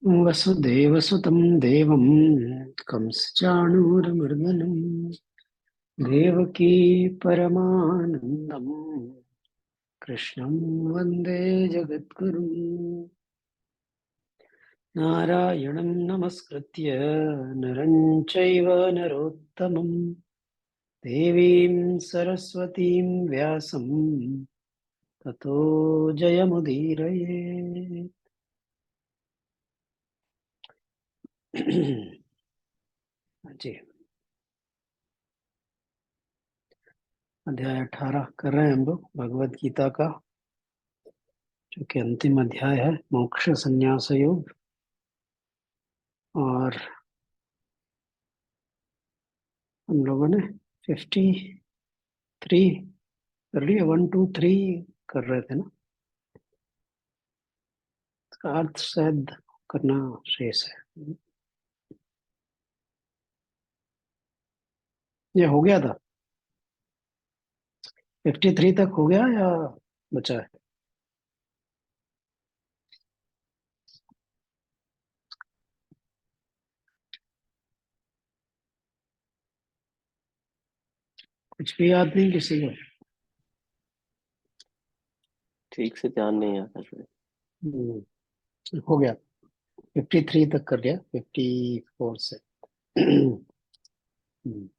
वसुदेवसुतं देवं कंसचाणूरमर्दनं देवकी परमानन्दं कृष्णं वन्दे जगद्गुरुं। नारायणं नमस्कृत्य नरं चैव नरोत्तमं देवीं सरस्वतीं व्यासं ततो जयमुदीरये। जी, अध्याय 18 कर रहे हैं हम लोग भगवत गीता का, जो कि अंतिम अध्याय है, मोक्ष संन्यास योग। और हम लोगों ने 53 कर लिया, 1 2 3 कर रहे थे ना। इसका अर्थ शायद करना शेष है। ये हो गया था, 53 तक हो गया या बचा है? कुछ भी याद नहीं किसी को? ठीक से ध्यान नहीं आता शायद। हो गया, 53 तक कर लिया, 54 से। हम्म,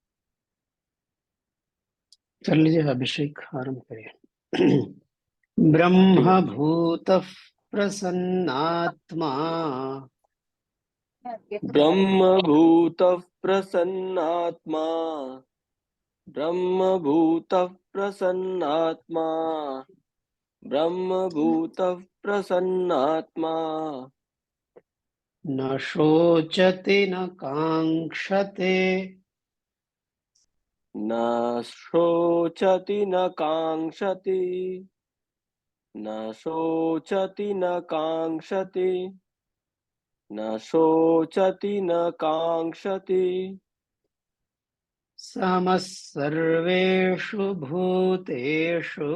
कर लीजिए, अभिषेक आरंभ करिए। ठीक है। ब्रह्मभूतः प्रसन्नात्मा ब्रह्मभूतः प्रसन्नात्मा ब्रह्मभूतः प्रसन्नात्मा ब्रह्मभूतः प्रसन्नात्मा न शोचति न काङ्क्षते न शोचति न काङ्क्षति न शोचति न काङ्क्षति न शोचति न काङ्क्षति समः सर्वेषु भूतेषु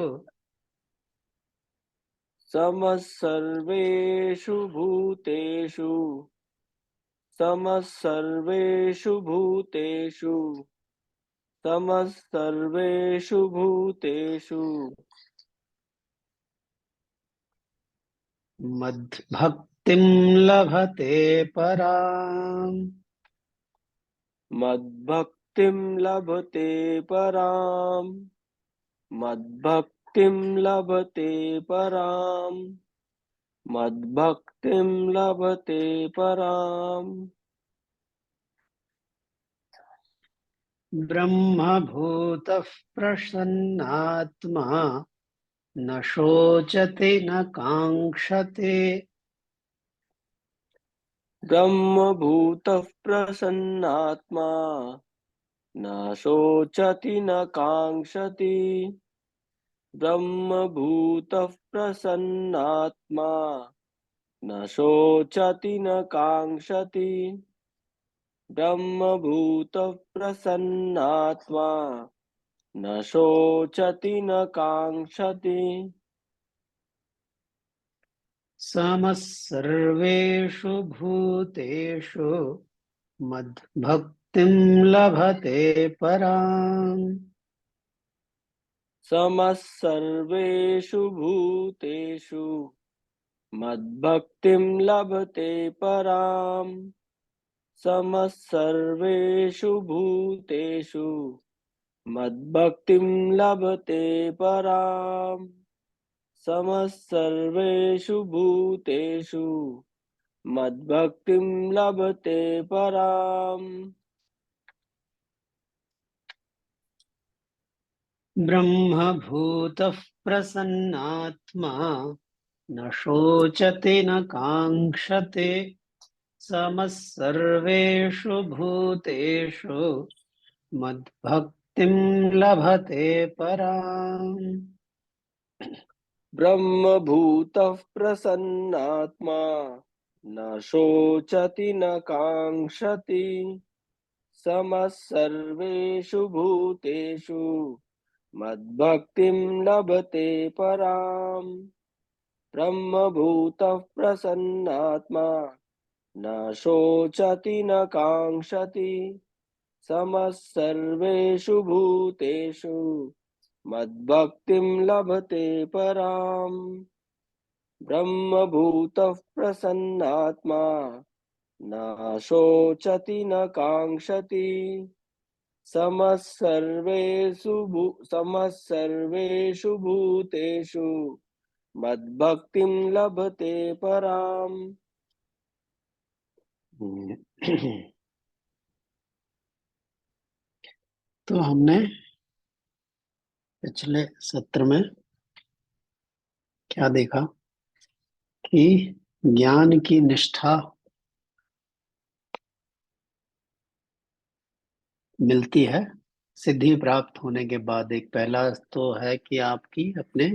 समः सर्वेषु भूतेषु समः सर्वेषु भूतेषु समः सर्वेषु भूतेषु मद्भक्तिं लभते पराम्। मद्भक्तिं लभते पराम् मद्भक्तिं लभते पराम् मद्भक्तिं लभते पराम् ब्रह्मभूतः प्रसन्नात्मा न शोचति न काङ्क्षते ब्रह्मभूतः प्रसन्नात्मा न शोचति न काङ्क्षति ब्रह्मभूतः प्रसन्नात्मा न शोचति न काङ्क्षति ब्रह्मभूतः प्रसन्नात्मा न शोचति न काङ्क्षति समः सर्वेषु भूतेषु मद्भक्तिं लभते पराम्। समः सर्वेषु भूतेषु मद्भक्तिं लभते पराम् समः सर्वेषु भूतेषु मद्भक्तिं लभते पराम् समः सर्वेषु भूतेषु मद्भक्तिं लभते पराम् ब्रह्मभूतः प्रसन्नात्मा न शोचति न काङ्क्षते समः सर्वेषु भूतेषु मद्भक्तिं लभते पराम्। ब्रह्मभूतः प्रसन्नात्मा न शोचति न काङ्क्षति समः सर्वेषु भूतेषु मद्भक्तिं लभते पराम् ब्रह्मभूतः प्रसन्नात्मा न शोचति न कांक्षति समः सर्वेषु भूतेषु मद्भक्तिं लभते पराम् ब्रह्मभूतः प्रसन्नात्मा न शोचति न कांक्षति समः सर्वेषु भूतेषु मद्भक्तिं लभते पराम्। तो हमने पिछले सत्र में क्या देखा कि ज्ञान की निष्ठा मिलती है सिद्धि प्राप्त होने के बाद। एक पहला तो है कि आपकी अपने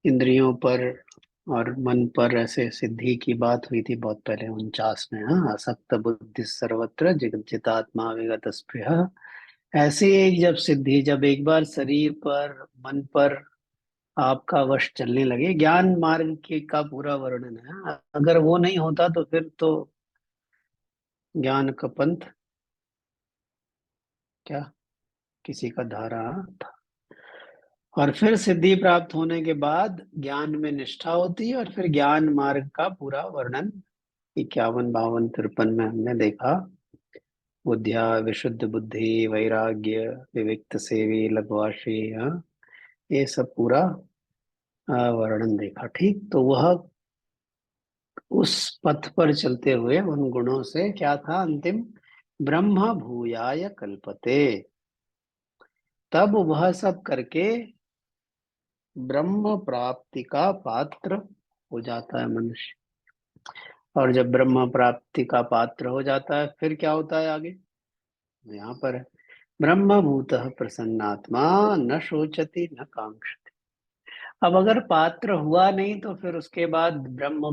इंद्रियों पर और मन पर ऐसे सिद्धि की बात हुई थी बहुत पहले 49 में। हाँ, असक्त बुद्धि सर्वत्र जितात्मा विगत स्पृह। ऐसी एक जब सिद्धि, जब एक बार शरीर पर मन पर आपका वश चलने लगे, ज्ञान मार्ग के का पूरा वर्णन है। अगर वो नहीं होता तो फिर तो ज्ञान का पंथ क्या, किसी का धारा था। और फिर सिद्धि प्राप्त होने के बाद ज्ञान में निष्ठा होती है और फिर ज्ञान मार्ग का पूरा वर्णन 51, 52, 53 में हमने देखा। बुद्धिया विशुद्ध बुद्धि, वैराग्य, विविक्त सेवी, लघ्वाशी, हाँ, ये सब पूरा वर्णन देखा। ठीक, तो वह उस पथ पर चलते हुए उन गुणों से क्या था, अंतिम ब्रह्म भूयाय कल्पते। तब वह सब करके ब्रह्म प्राप्ति का पात्र हो जाता है मनुष्य। और जब ब्रह्म प्राप्ति का पात्र हो जाता है फिर क्या होता है आगे, यहाँ पर है, ब्रह्म भूतः प्रसन्नात्मा न शोचति न कांक्षति। अब अगर पात्र हुआ नहीं तो फिर उसके बाद ब्रह्म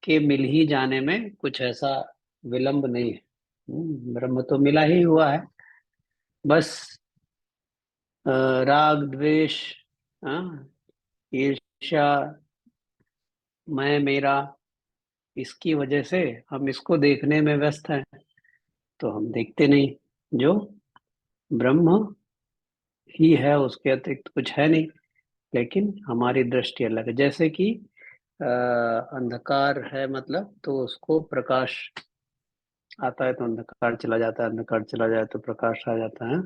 के मिल ही जाने में कुछ ऐसा विलंब नहीं है। ब्रह्म तो मिला ही हुआ है। बस राग द्वेष, हाँ, ईर्ष्या, मैं मेरा, इसकी वजह से हम इसको देखने में व्यस्त हैं, तो हम देखते नहीं जो ब्रह्म ही है, उसके अतिरिक्त कुछ है नहीं। लेकिन हमारी दृष्टि अलग है। जैसे कि अंधकार है, मतलब तो उसको प्रकाश आता है तो अंधकार चला जाता है, अंधकार चला जाए तो प्रकाश आ जाता है।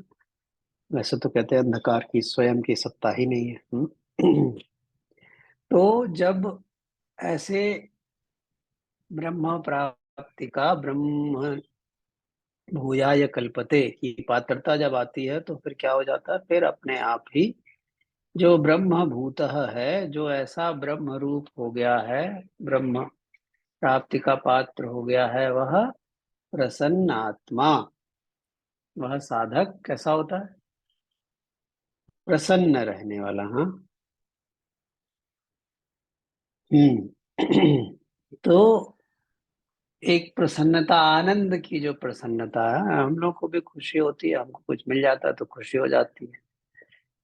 वैसे तो कहते हैं अंधकार की स्वयं की सत्ता ही नहीं है। तो जब ऐसे ब्रह्म प्राप्ति का, ब्रह्म भूयाय कल्पते की पात्रता जब आती है तो फिर क्या हो जाता है, फिर अपने आप ही जो ब्रह्म भूतः है, जो ऐसा ब्रह्म रूप हो गया है, ब्रह्म प्राप्ति का पात्र हो गया है, वह प्रसन्न आत्मा, वह साधक कैसा होता है, प्रसन्न रहने वाला। हाँ। तो एक प्रसन्नता, आनंद की जो प्रसन्नता है, हम लोग को भी खुशी होती है, हमको कुछ मिल जाता है तो खुशी हो जाती है,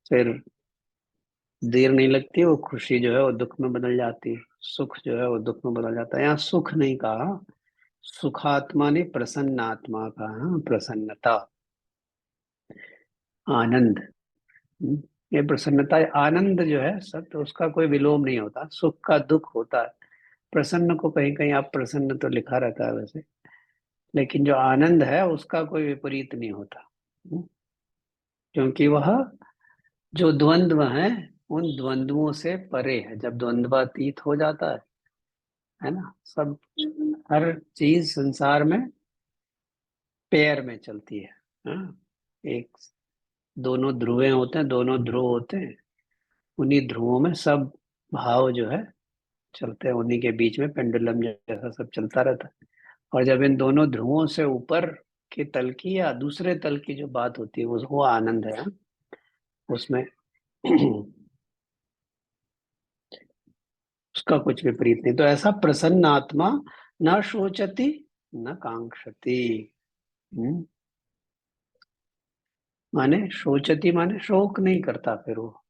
फिर देर नहीं लगती, वो खुशी जो है वो दुख में बदल जाती है, सुख जो है वो दुख में बदल जाता है। यहाँ सुख नहीं कहा, सुखात्मा ने प्रसन्न आत्मा का, हाँ, प्रसन्नता, आनंद। हम्म, ये प्रसन्नता, आनंद जो है सब, तो उसका कोई विलोम नहीं होता। सुख का दुख होता है, प्रसन्न को कहीं कहीं आप प्रसन्न तो लिखा रहता है वैसे, लेकिन जो आनंद है उसका कोई विपरीत नहीं होता। क्योंकि वह जो द्वंद्व है, उन द्वंद्वों से परे है। जब द्वंद्वातीत हो जाता है ना, सब, हर चीज संसार में पेयर में चलती है। हाँ, एक, दोनों ध्रुवें होते हैं, दोनों ध्रुव होते हैं, उन्हीं ध्रुवों में सब भाव जो है चलते हैं, उन्हीं के बीच में पेंडुलम जैसा सब चलता रहता है। और जब इन दोनों ध्रुवों से ऊपर के तल की या दूसरे तल की जो बात होती है, वो आनंद है। हाँ? उसमें उसका कुछ विपरीत नहीं। तो ऐसा प्रसन्न आत्मा न शोचति न कांक्षति। हम्म, माने शोचति माने शोक नहीं करता फिर वो।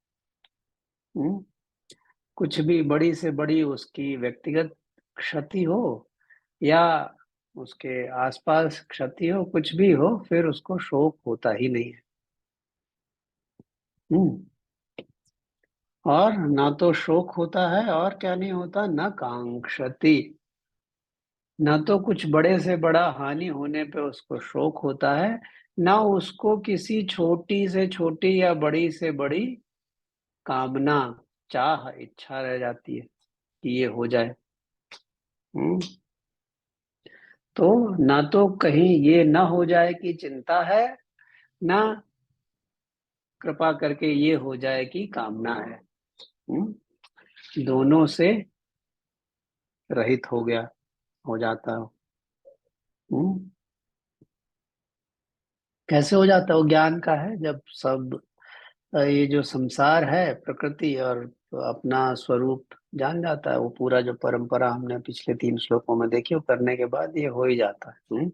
कुछ भी बड़ी से बड़ी उसकी व्यक्तिगत क्षति हो या उसके आसपास क्षति हो, कुछ भी हो, फिर उसको शोक होता ही नहीं है। हम्म। और ना तो शोक होता है, और क्या नहीं होता, न कांक्षति। न तो कुछ बड़े से बड़ा हानि होने पे उसको शोक होता है, ना उसको किसी छोटी से छोटी या बड़ी से बड़ी कामना, चाह, इच्छा रह जाती है कि ये हो जाए। हम्म। तो ना तो कहीं ये ना हो जाए कि चिंता है, ना कृपा करके ये हो जाए कि कामना है। दोनों से रहित हो गया, हो जाता है। हम्म। कैसे हो जाता है? वो ज्ञान का है, जब सब ये जो संसार है, प्रकृति और अपना स्वरूप जान जाता है, वो पूरा जो परंपरा हमने पिछले 3 श्लोकों में देखी, वो करने के बाद ये हो ही जाता है।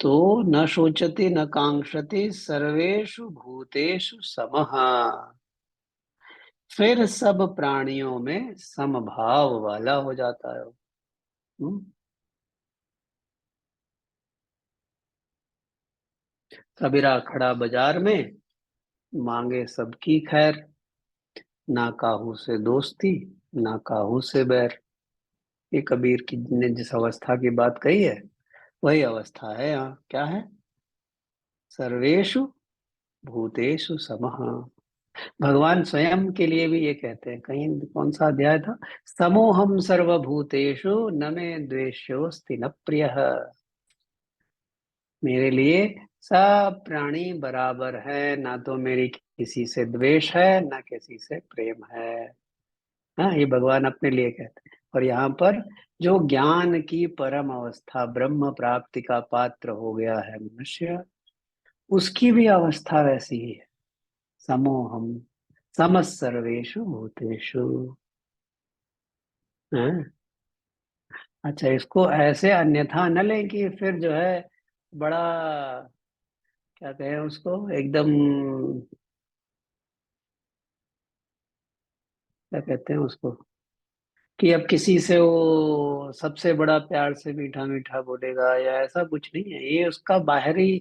तो न शोचति न कांक्षति सर्वेषु भूतेषु समः, फिर सब प्राणियों में समभाव वाला हो जाता है। हम्म। कबीरा खड़ा बाजार में, मांगे सबकी खैर, ना काहू से दोस्ती, ना काहू से बैर। ये कबीर की ने जिस अवस्था की बात कही है, वही अवस्था है यहाँ। क्या है? सर्वेषु भूतेषु समः। भगवान स्वयं के लिए भी ये कहते हैं, कहीं कौन सा अध्याय था, समोहम सर्वभूतेषु न मे द्वेष्योस्ति न प्रियः। मेरे लिए सब प्राणी बराबर है, ना तो मेरी किसी से द्वेष है, ना किसी से प्रेम है। हाँ, ये भगवान अपने लिए कहते हैं। और यहाँ पर जो ज्ञान की परम अवस्था, ब्रह्म प्राप्ति का पात्र हो गया है मनुष्य, उसकी भी अवस्था वैसी ही है। समोहम समस्सर्वेषु भूतेषु। हाँ? अच्छा, इसको ऐसे अन्यथा न लें कि फिर जो है बड़ा, क्या कहें उसको, एकदम, क्या कहते हैं उसको, कि अब किसी से वो सबसे बड़ा प्यार से मीठा मीठा बोलेगा, या ऐसा कुछ नहीं है। ये उसका बाहरी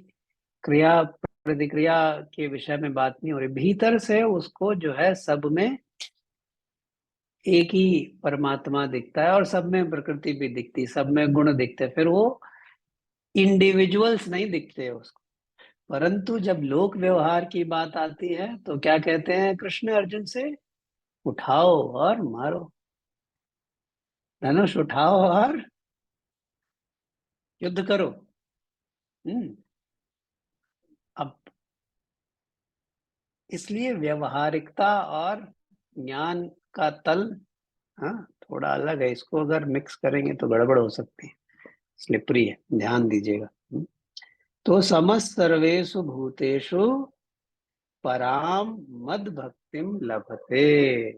क्रिया प्रतिक्रिया के विषय में बात नहीं हो रही। भीतर से उसको जो है सब में एक ही परमात्मा दिखता है, और सब में प्रकृति भी दिखती है, सब में गुण दिखते हैं। फिर वो इंडिविजुअल्स नहीं दिखते उसको। परंतु जब लोक व्यवहार की बात आती है, तो क्या कहते हैं कृष्ण अर्जुन से? उठाओ और मारो, धनुष उठाओ और युद्ध करो। हम्म। अब इसलिए व्यवहारिकता और ज्ञान का तल, हाँ, थोड़ा अलग है। इसको अगर मिक्स करेंगे तो गड़बड़ हो सकती है, स्लिपरी है, ध्यान दीजिएगा। तो समस्त सर्वेषु भूतेषु पराम मद भक्तिम लभते।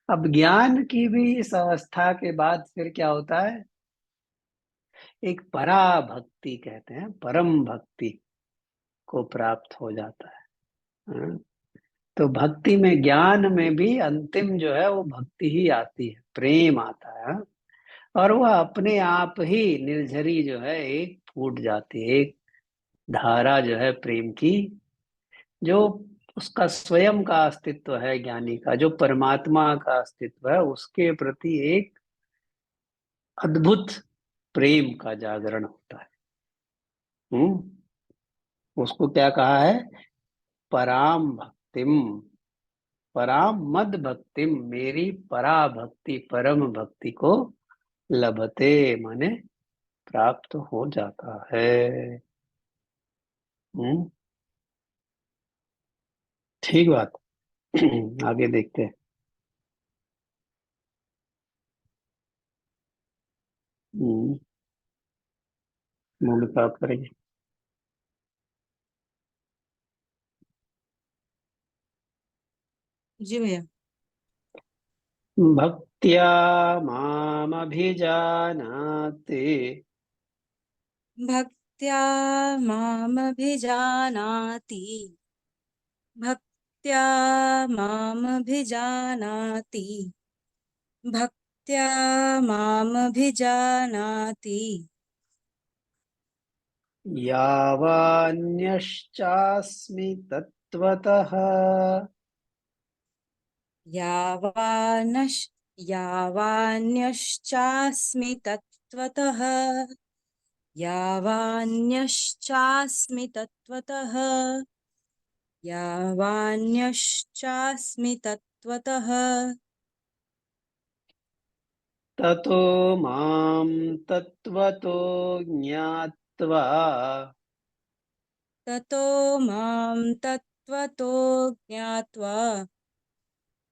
अब ज्ञान की भी इस अवस्था के बाद फिर क्या होता है? एक परा भक्ति कहते हैं, परम भक्ति को प्राप्त हो जाता है। हाँ? तो भक्ति में, ज्ञान में भी अंतिम जो है वो भक्ति ही आती है, प्रेम आता है। हाँ? और वह अपने आप ही निर्झरी जो है एक फूट जाती है, एक धारा जो है प्रेम की, जो उसका स्वयं का अस्तित्व है, ज्ञानी का जो परमात्मा का अस्तित्व है, उसके प्रति एक अद्भुत प्रेम का जागरण होता है। उसको क्या कहा है? पराम भक्तिम, पराम मद भक्तिम, मेरी परा भक्ति, परम भक्ति को लभते, माने प्राप्त हो जाता है। हम्म। ठीक बात। आगे देखते हैं। हम्म। मूल प्राप्त करेंगे। जी भैया। भक्त्या मामभिजानाति, भक्त्या मामभिजानाति, भक्त्या मामभिजानाति, भक्त्या मामभिजानाति यावान्यश्चास्मि तत्त्वतः यावानश् यावान्यश्चास्मि तत्त्वतः यावान्यश्चास्मि तत्त्वतः यावान्यश्चास्मि तत्त्वतः ततो मां तत्त्वतो ज्ञात्वा ततो मां तत्त्वतो ज्ञात्वा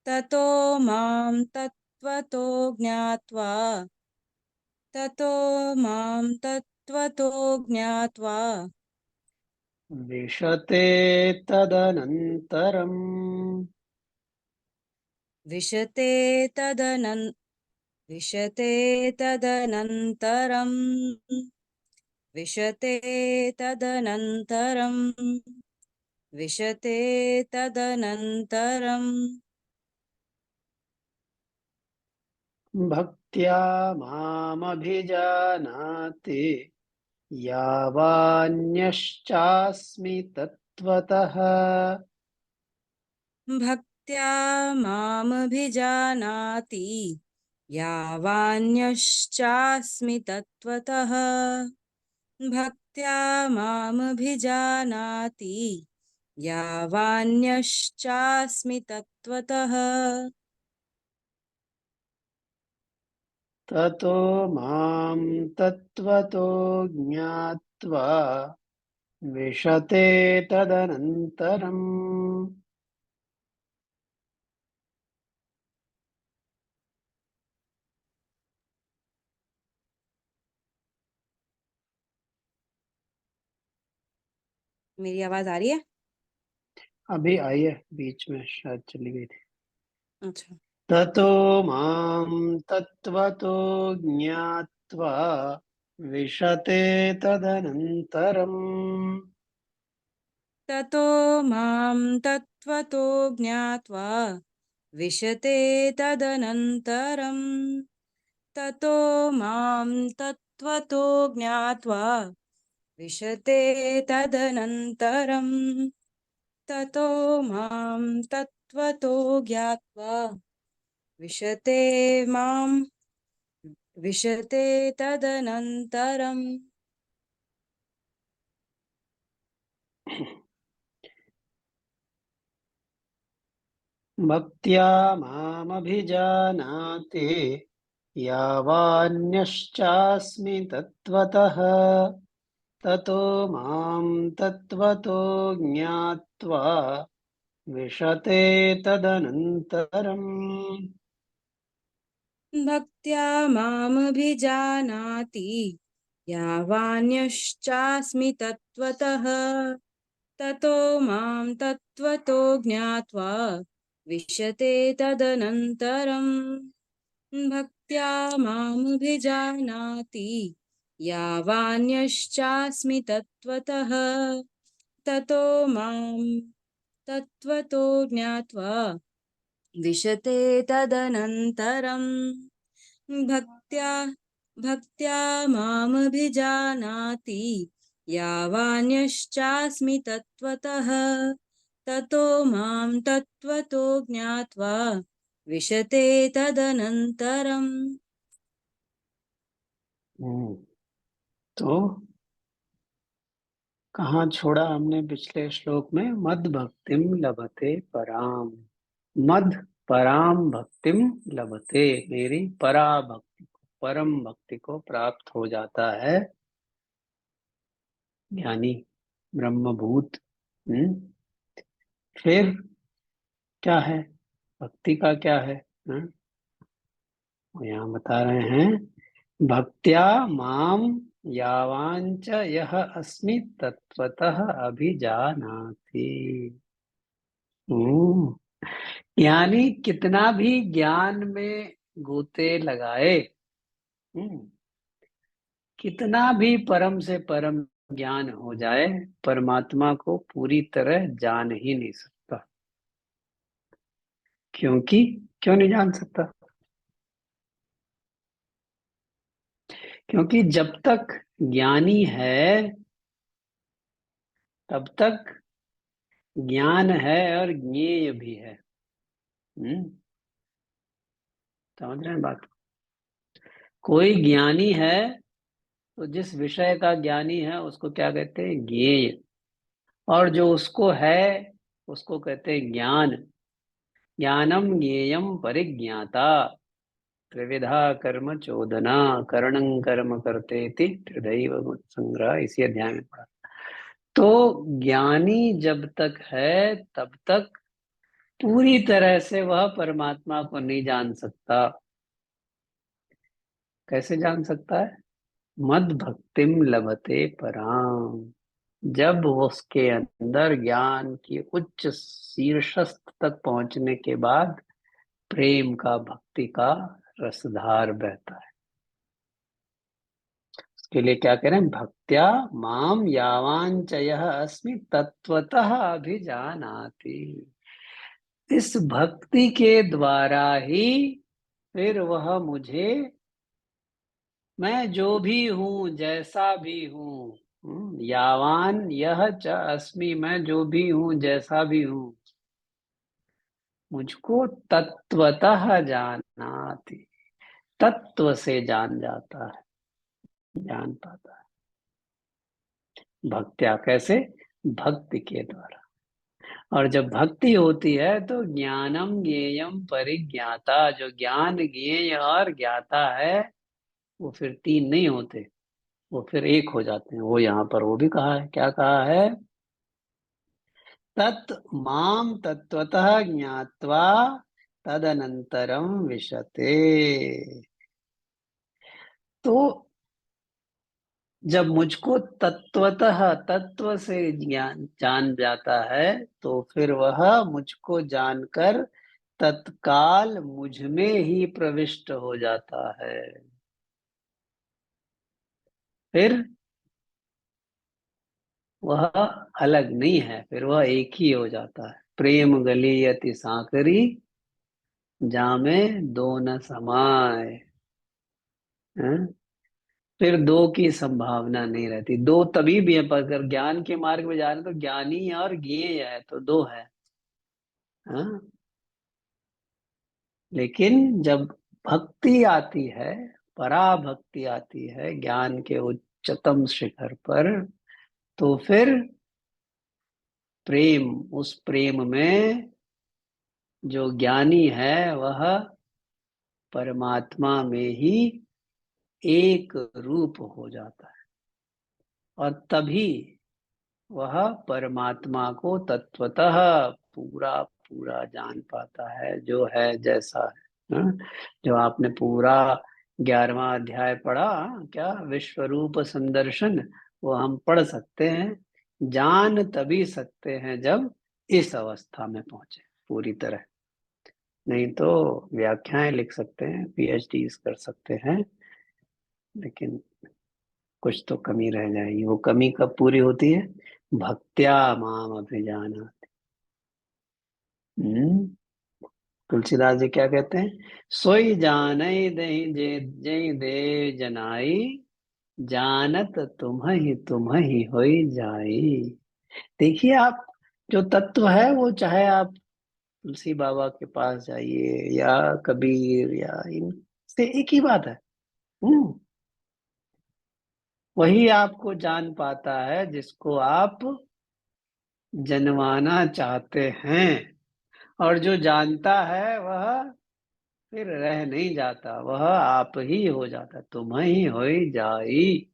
ततो मां तत्त्वतो ज्ञात्वा ततो मां तत्त्वतो ज्ञात्वा विशते तदनन्तरम् विशते तदनं विशते तदनन्तरम् विशते तदनन्तरम् विशते तदनन्तरम् भक्त्या मामभिजानाति यावान्यश्चास्मि तत्त्वतः भक्त्या मामभिजानाति यावान्यश्चास्मि तत्त्वतः भक्त्या मामभिजानाति यावान्यश्चास्मि तत्त्वतः ततो मां तत्त्वतो ज्ञात्वा विशते तदनन्तरम् मेरी आवाज आ रही है? अभी आई है, बीच में शायद चली गई थी। अच्छा। ततो मां तत्त्वतो ज्ञात्वा विशते तदनन्तरम् ततो मां तत्त्वतो ज्ञात्वा विशते तदनन्तरम् ततो मां तत्त्वतो ज्ञात्वा विशते तदनन्तरम् ततो मां तत्त्वतो ज्ञात्वा विशते मां विशते तदनन्तरम् भक्त्या मामभिजानाति यावान्यश्चास्मि तत्त्वतः ततो मां तत्त्वतो ज्ञात्वा विशते तदनन्तरम् भक्त्या मामभिजानाति यावान्यश्चास्मि तत्त्वतः ततो मां तत्त्वतो ज्ञात्वा विशते तदनन्तरम् भक्त्या मामभिजानाति यावान्यश्चास्मि तत्त्वतः ततो मां तत्त्वतो ज्ञात्वा विशते तदनन्तरम् भक्त्या भक्त्या मामभिजानाति यावान्यश्चास्मि तत्त्वतः ततो मां तत्त्वतो ज्ञात्वा विशते तदनन्तरम् तो कहाँ छोड़ा हमने पिछले श्लोक में? मद भक्तिम लभते पराम, मद पराम भक्तिम लभते, मेरी परा भक्ति को, परम भक्ति को प्राप्त हो जाता है ज्ञानी ब्रह्मभूत। फिर क्या है भक्ति का, क्या है? यहाँ बता रहे हैं, भक्त्या माम यावांच यह अस्मि तत्वतः अभिजानाति। हम्म, यानी कितना भी ज्ञान में गोते लगाए, कितना भी परम से परम ज्ञान हो जाए, परमात्मा को पूरी तरह जान ही नहीं सकता। क्योंकि क्यों नहीं जान सकता? क्योंकि जब तक ज्ञानी है तब तक ज्ञान है और ज्ञेय भी है। समझ रहे हैं बात? कोई ज्ञानी है तो जिस विषय का ज्ञानी है उसको क्या कहते हैं? ज्ञेय। और जो उसको है उसको कहते हैं ज्ञान। ज्ञानम ज्ञेयम परिज्ञाता त्रिविधा कर्म चोदना करणं कर्म करतेति त्रिदैव संग्रह, इसी अध्याय में पढ़ा। तो ज्ञानी जब तक है तब तक पूरी तरह से वह परमात्मा को नहीं जान सकता। कैसे जान सकता है? मद भक्तिम लभते पराम। जब उसके अंदर ज्ञान की उच्च शीर्षस्थ तक पहुंचने के बाद प्रेम का, भक्ति का रसधार बहता है। के लिए क्या कह रहे हैं? भक्त्या माम यावान च यः अस्मि तत्वतः अभिजानाति। इस भक्ति के द्वारा ही फिर वह मुझे, मैं जो भी हूं, जैसा भी हूं, यावान यह च अस्मि, मैं जो भी हूं, जैसा भी हूं, मुझको तत्वतः जानाति, तत्व से जान जाता है, जान पाता है। भक्त्या कैसे? भक्ति के द्वारा। और जब भक्ति होती है तो ज्ञानम ज्ञेयम परिज्ञाता, जो ज्ञान, ज्ञेय और ज्ञाता है वो फिर तीन नहीं होते, वो फिर एक हो जाते हैं। वो यहाँ पर वो भी कहा है, क्या कहा है? तत् माम तत्वतः ज्ञात्वा तदनंतरम विशते। तो जब मुझको तत्वतः, तत्व से ज्ञान जान जाता है तो फिर वह मुझको जानकर तत्काल मुझ में ही प्रविष्ट हो जाता है। फिर वह अलग नहीं है, फिर वह एक ही हो जाता है। प्रेम गली अति सांकरी, जामे दो न समाए। हैं? फिर दो की संभावना नहीं रहती। दो तभी भी है पर अगर ज्ञान के मार्ग में जा रहे हैं तो ज्ञानी और ज्ञेय है तो दो है। हाँ? लेकिन जब भक्ति आती है, पराभक्ति आती है ज्ञान के उच्चतम शिखर पर, तो फिर प्रेम, उस प्रेम में जो ज्ञानी है वह परमात्मा में ही एक रूप हो जाता है। और तभी वह परमात्मा को तत्वतः पूरा पूरा जान पाता है, जो है, जैसा है। हाँ? जो आपने पूरा 11वां अध्याय पढ़ा, क्या विश्व रूप संदर्शन, वो हम पढ़ सकते हैं, जान तभी सकते हैं जब इस अवस्था में पहुंचे पूरी तरह। नहीं तो व्याख्याएं लिख सकते हैं, पीएचडी कर सकते हैं, लेकिन कुछ तो कमी रह जाएगी। वो कमी कब पूरी होती है? भक्त्या माम अभिजाना। हम्म तुलसीदास जी क्या कहते हैं? सोई जानई दहि जय देव जनाई, जानत तुम ही होई जाई। देखिए आप, जो तत्व है वो, चाहे आप तुलसी बाबा के पास जाइए या कबीर या इनसे एक ही बात है। हम्म वही आपको जान पाता है जिसको आप जनवाना चाहते हैं। और जो जानता है वह फिर रह नहीं जाता, वह आप ही हो जाता, तुम ही हो जाई।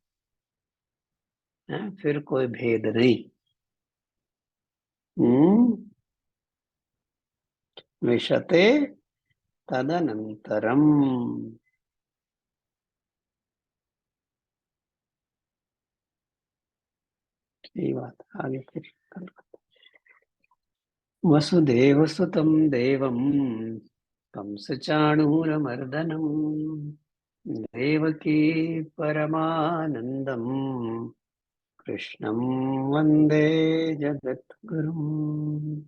है? फिर कोई भेद नहीं। हम्म विशते तदनंतरम। यही बात आगे फिर कल। वसुदेव सुतम देवम कंस चाणूरमर्दनम, देवकी परमानंदम कृष्णं वंदे जगद्गुरुम्।